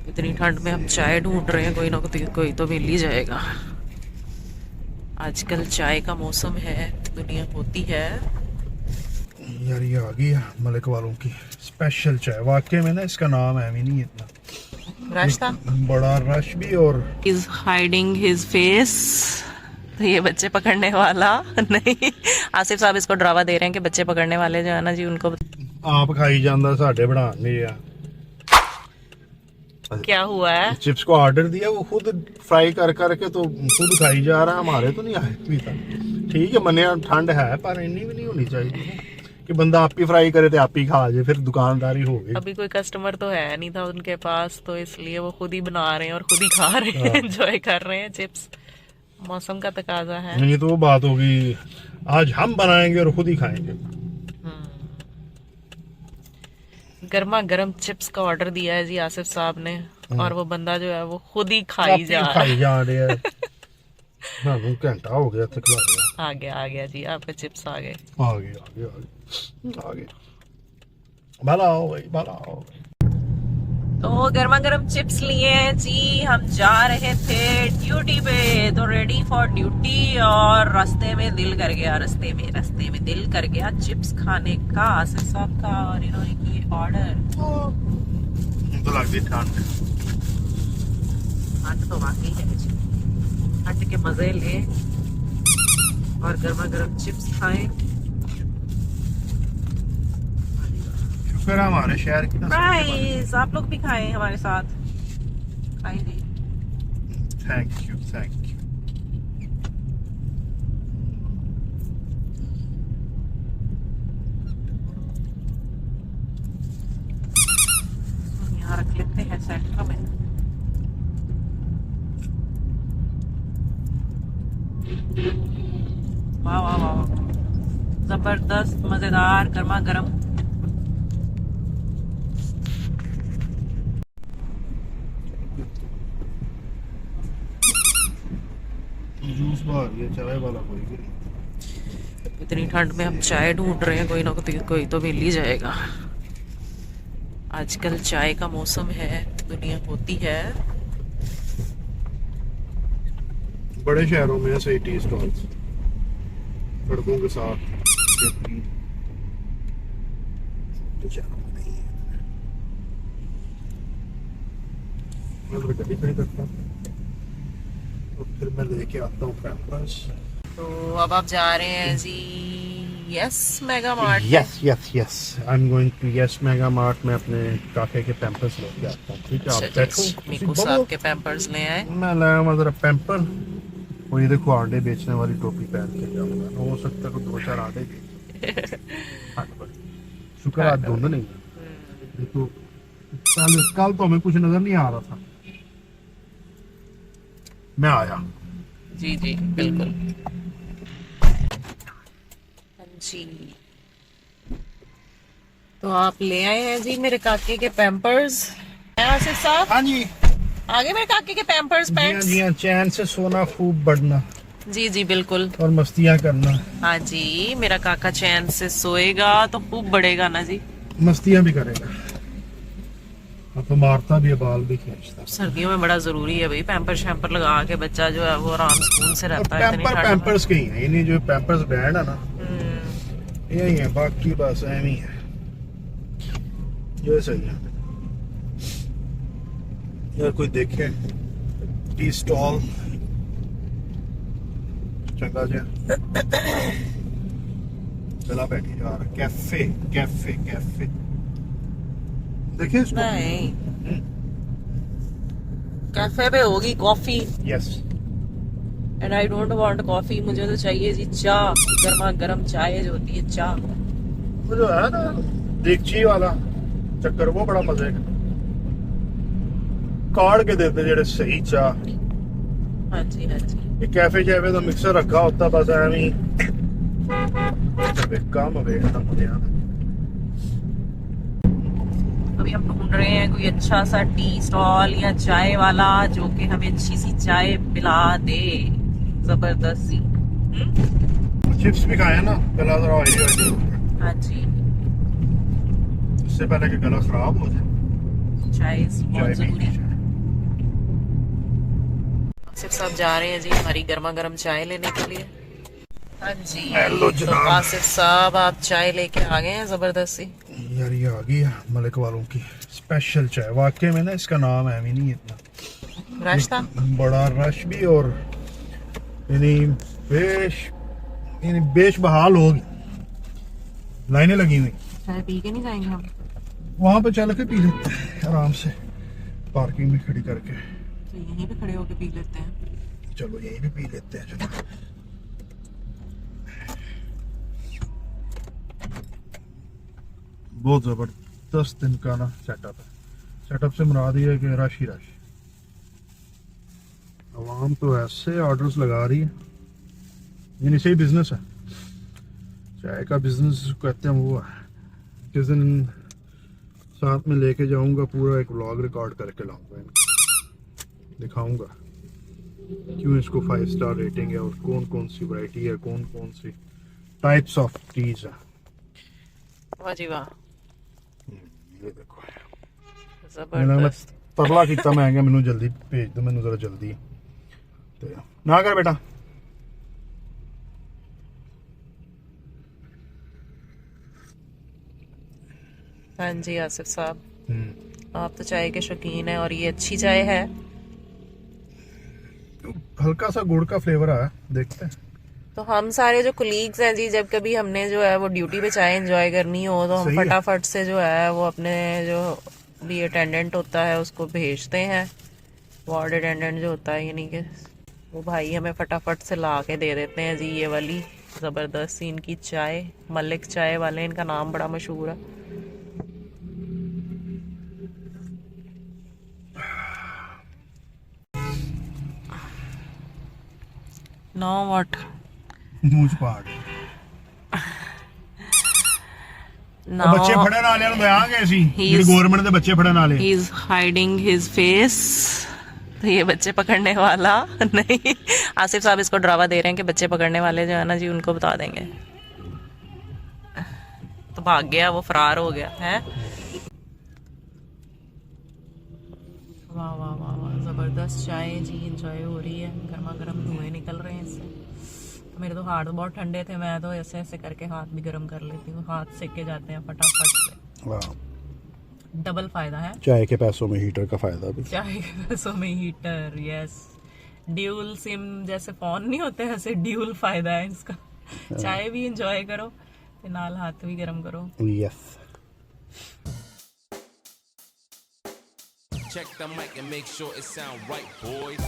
इतनी ठंड में हम चाय ढूंढ रहे हैं, कोई ना कोई तो मिल ही जाएगा। आजकल चाय का मौसम है, दुनिया होती है। यार ये आ गई है मलिक वालों की स्पेशल चाय। वाकई में ना इसका नाम है भी नहीं इतना रश था, बड़ा रश भी। और इज हाइडिंग हिज फेस। तो ये बच्चे पकड़ने वाला नहीं, आसिफ साहब इसको डरावा दे रहे हैं कि बच्चे पकड़ने वाले जो है ना जी, उनको आप खाई जाता साढ़े बनाने या क्या हुआ है। चिप्स को ऑर्डर दिया, वो खुद फ्राई कर करके तो खुद खाई जा रहा है। हमारे तो नहीं आए अभी तक। ठीक है मने ठंड है पर इतनी भी नहीं होनी चाहिए कि बंदा आप ही फ्राई करे तो आप ही खा जाए, फिर दुकानदारी हो गई। अभी कोई कस्टमर तो है नहीं था उनके पास, तो इसलिए वो खुद ही बना रहे हैं और खुद ही खा रहे हैं, एंजॉय कर रहे हैं चिप्स। मौसम का तकाजा है। नहीं तो वो बात होगी आज हम बनाएंगे और खुद ही खाएंगे। गर्मा गर्म चिप्स का ऑर्डर दिया है जी आसिफ साहब ने, और वो बंदा जो है वो खुद ही खाई जा रहा है। घंटा हो गया खिला दिया। आ गया जी, आपके चिप्स आ गए। आगे भला हो भाई, भला हो भाई। तो गर्मा गर्म चिप्स लिए हैं जी। हम जा रहे थे ड्यूटी पे, तो रेडी फॉर ड्यूटी, और रास्ते में दिल कर गया चिप्स खाने का आसिफ साहब का, और इन्होंने किए ऑर्डर। तो लगती ठंड तो वाकई है जी, ठंड के मजे ले और गर्मा गर्म चिप्स खाएं। शुक्र है हमारे शहर की फ्राइज आप लोग भी खाएं हमारे साथ, खाएंगे। Thank you. यहाँ रख लेते हैं सेंटर में। वाह वाह वाह, जबरदस्त मजेदार गर्मा गर्म। जूस बार ये चाय वाला कोई भी नहीं। इतनी ठंड में हम चाय ढूंढ रहे हैं, कोई ना कोई तो मिल ही जाएगा। आजकल चाय का मौसम है, दुनिया होती है। बड़े शहरों में ऐसे टी स्टॉल्स सड़कों के साथ मैं गड्डी खड़ी करता हूँ तो फिर मैं लेके आता हूँ पैम्पर्स। तो अब आप जा रहे हैं जी Yes Mega Mart. Yes I am going to Yes Mega Mart में अपने काके के पैम्पर्स लेके आता हूँ। ठीक है आप बैठो। मीकू साहब के पैम्पर्स ले आए। मैं लाया हूँ जरा पैम्पर। वो ये देखो आंडे बेचने वाली टोपी पहन के जाऊंगा, हो सकता है कोई 2-4 आंडे बेच। शुक्र आज धुंध नहीं है। देखो कल तो हमें कुछ नजर नहीं आ रहा था। मैं आया जी बिल्कुल। जी तो आप ले आए हैं जी मेरे काके के पैम्पर्स। आसिफ साहब हाँ जी, आगे मेरे काके के पैम्पर्स पैंट्स। जी हाँ, चैन से सोना, खूब बढ़ना जी बिल्कुल, और मस्तियाँ करना। हाँ जी, मेरा काका चैन से सोएगा तो खूब बढ़ेगा ना जी, मस्तियाँ भी करेगा। अब तो मारता भी है, बाल भी खींचता। सर्दियों में बड़ा जरूरी है भाई, पैम्पर शैम्पर लगा के बच्चा जो है वो आराम सुकून से रहता है। पैम्पर्स के ही है, इन्हें जो पैम्पर्स ब्रांड है ना यही है, बाकी बस एम ही है। ये सही है। यार कोई देखे टी स्टॉल चंगा जा चला बैठी जा रहा। कैफे देखिए इसको। नहीं, कैफे पे होगी coffee. Yes and I don't want coffee, मुझे तो चाहिए जी चाय, गर्मा गर्म चाय जो होती है चाय। वो जो है ना देगची वाला चक्कर, वो बड़ा मजे का काट के देते जेड़े सही चाह। हाँ जी ये कैफे शैफे तो मिक्सर रखा होता बस एवं काम वेखना मुझे। अभी हम ढूंढ रहे हैं कोई अच्छा सा टी स्टॉल या चाय वाला जो कि हमें अच्छी सी चाय पिला दे, जबरदस्त सी। चिप्स भी खाए ना गला जरा ऑयली। हाँ जी, इससे पहले कि गला खराब हो जाए। चाय बहुत चाय जरूरी पीनी है। चाहिए। आसिफ साहब जा रहे हैं जी हमारी गर्मा गर्म चाय लेने के लिए। हाँ जी हेलो तो जनाब। आसिफ साहब आप चाय लेके आ गए हैं जबरदस्ती। यार ये आ गई है मलिक वालों की स्पेशल चाय। वाकई में ना इसका नाम है भी नहीं इतना रश था। बड़ा रश भी और यानी बेश बहाल हो गई, लाइनें लगी हुई। चाय पी के नहीं जाएंगे हम? वहां पे चल के पी लेते हैं आराम से, पार्किंग में खड़ी करके। तो यहीं पे खड़े होके पी लेते हैं। चलो यहीं भी पी लेते हैं। चलो बहुत जबरदस्त इनका ना सेटअप है। सेटअप से मुराद ये है कि रश ही रश। आवाम तो ऐसे ऑर्डर्स लगा रही है, यानी सही बिजनेस है। चाय का बिजनेस कहते हैं वो है। किस दिन साथ में लेके जाऊंगा, पूरा एक व्लॉग रिकॉर्ड करके लाऊंगा, इनको दिखाऊंगा क्यों इसको 5 स्टार रेटिंग है और कौन कौन सी वैरायटी है, कौन कौन सी टाइप्स ऑफ टीज है। वाह जी वाह, ये देखो जबरदस्त। तरला किता मैं क्या मैनू जल्दी भेज दो, मैनू जरा जल्दी ते ना कर बेटा। हाँ जी आसिफ साहब आप तो चाय के शौकीन है और ये अच्छी चाय है। हल्का सा गुड़ का फ्लेवर आया, देखते हैं। तो हम सारे जो कुलीग्स हैं जी, जब कभी हमने जो है वो ड्यूटी पे चाय एंजॉय करनी हो तो हम सही है। फटाफट से जो है वो अपने जो भी अटेंडेंट होता है उसको भेजते हैं। वार्ड अटेंडेंट जो होता है, यानी कि वो भाई हमें फटाफट से ला के दे देते हैं जी ये वाली ज़बरदस्त सी इनकी चाय। मलिक चाय वाले, इनका नाम बड़ा मशहूर है। नो व्हाट मूंछ पाड़ नाउ ਬੱਚੇ ਫੜਨ ਵਾਲਿਆਂ ਨੂੰ ਦਿਆਂਗੇ ਅਸੀਂ, He ਜਿਹੜੇ is- ਗਵਰਨਮੈਂਟ ਦੇ ਬੱਚੇ ਫੜਨ ਵਾਲੇ। He is hiding his face. तो ये बच्चे पकड़ने वाला नहीं, आसिफ साहब इसको ड्रावा दे रहे हैं कि बच्चे पकड़ने वाले जो है ना जी उनको बता देंगे। तो भाग गया, वो फरार हो गया है। वाह वाह वाह वाह, जबरदस्त चाय जी इंजॉय हो रही है। गर्मा गर्म धुएं निकल रहे हैं इससे। तो मेरे तो हाथ बहुत ठंडे थे, मैं तो ऐसे ऐसे करके हाथ भी गर्म कर लेती हूँ। हाथ सेक के जाते हैं फटाफट से। वाह, डबल फायदा है चाय के पैसों में हीटर का फायदा भी। चाय के पैसों में हीटर, यस। ड्यूल सिम जैसे फोन नहीं होते, ऐसे ड्यूल फायदा है इसका। चाय भी इंजॉय करो ते नाल हाथ भी गर्म करो। Yes. Check the mic and make sure it sound right, boys.